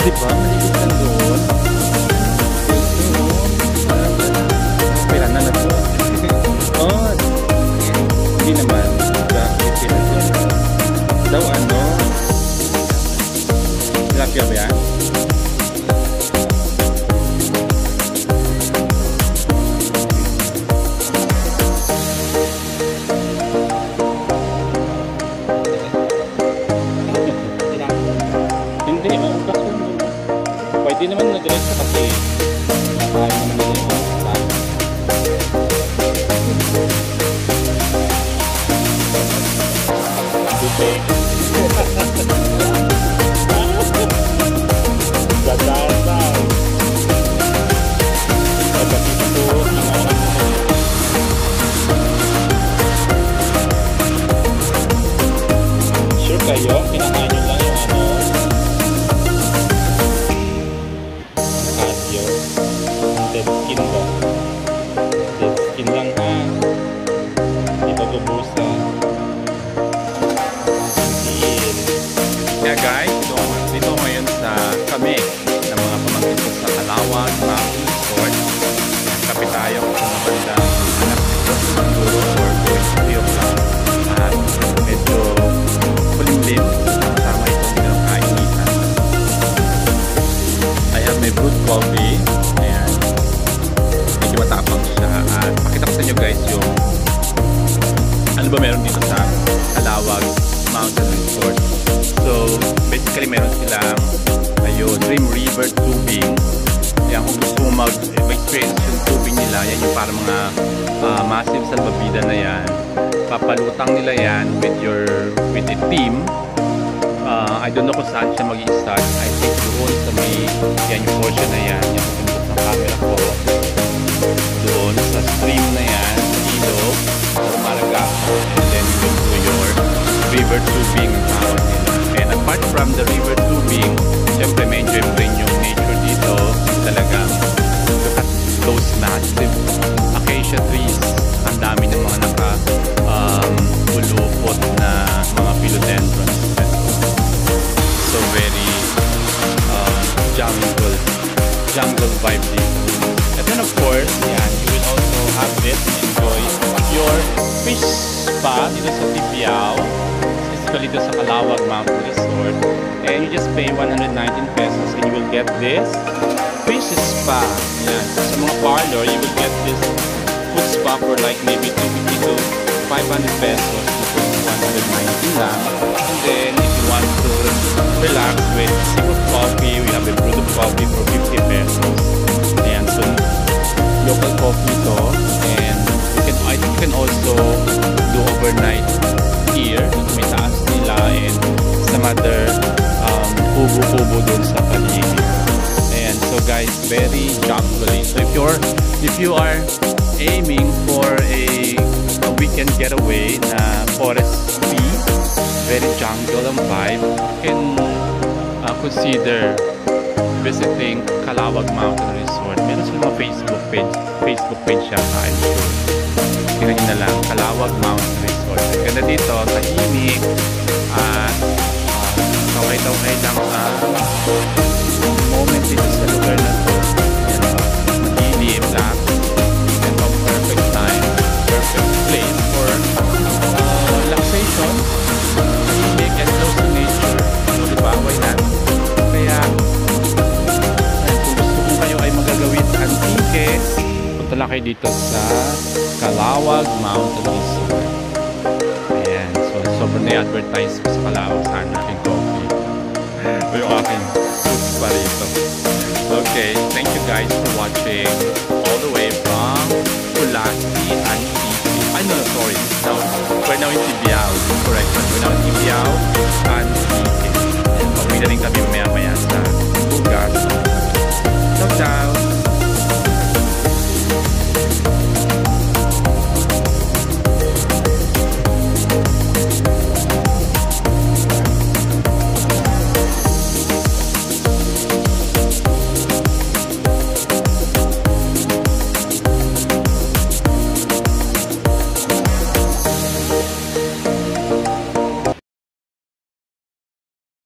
Diba? Maligit lang doon. Pera na na to. Oh, hindi naman. Pera doon. Daw ano? Tilapia ba yan? Hindi, maugas yun. Pwede naman na diretso kasi nakain naman nila yung mga sure kayo, kinakain nyo lang yung ano cardio, dead skin ba? Dead skin lang ha, hindi pa gubusan. Kaya guys, dito ngayon sa kami ng mga pamangkin ko sa Calawag Mountain Resort. Kape tayo kung mga banda anak nito siguro 4.3 o'clock at medyo kulimlim kasama itong pinakainitan. I have my brewed coffee. Ayan, medyo matapang siya at pakita ko sa inyo guys yung ano ba meron dito sa Calawag Mountain Resort. So, basically meron silang ayun, Dream River tubing. Kaya kung gusto mo mag-experience yung tubing nila, yan yung parang mga massive salbabida na yan. Papalutang nila yan with a team. I don't know kung saan siya mag-i-start. I think doon sa may, yan yung portion na yan, yung pintok ng camera ko. Doon sa stream na yan, sa ilog, sa Maraga, and then you go to your river tubing tawag nila. And apart from the river tubing, syempre may enjoy mo rin yung nature dito. Talagang look at those massive acacia trees. Ang dami ng mga naka-ulupot na mga philodendrons. So very jungle vibe dito. And then of course, yan, you will also have this and enjoy your fish spa dito sa Tibiao. Dito sa Calawag Mountain Resort, and you just pay 119 pesos and you will get this fish spa. Yan. So, sa mga parlor, you will get this food spa for like maybe 250 to 500 pesos. This is 119 lang. And then if you want to relax with sip of coffee, we have a brewed coffee for 50 pesos. Ayan, so local coffee to, and you can also do overnight here sa may taas nila and some other kubo-kubo dun sa paligid. Ayan, so guys, very jungle. So if you are aiming for a weekend getaway na forest free, very jungle ang vibe, you can consider visiting Calawag Mountain Resort. Meron silang mga Facebook page siya, I'm sure. Tingnan nyo na lang, Calawag Mountain Resort. Ganda dito, tahimik at kaway-kaway lang ang moment dito sa lugar na to. Madilim lang and a perfect time, perfect place for relaxation, tahimik and close to nature. So diba, why not? Kaya kung gusto mo kayo ay magagawin sa Antique, punta lang kayo dito sa Calawag Mountain Resort. Ayan, so sobrang na-advertise ko sa Calawag sa aking coffee. O yung aking food pa rito. Okay, thank you guys for watching all the way from Pulaski, Antique. I know, sorry. Now, we're now in Tibiao. Correct. We're now in Tibiao, Antique.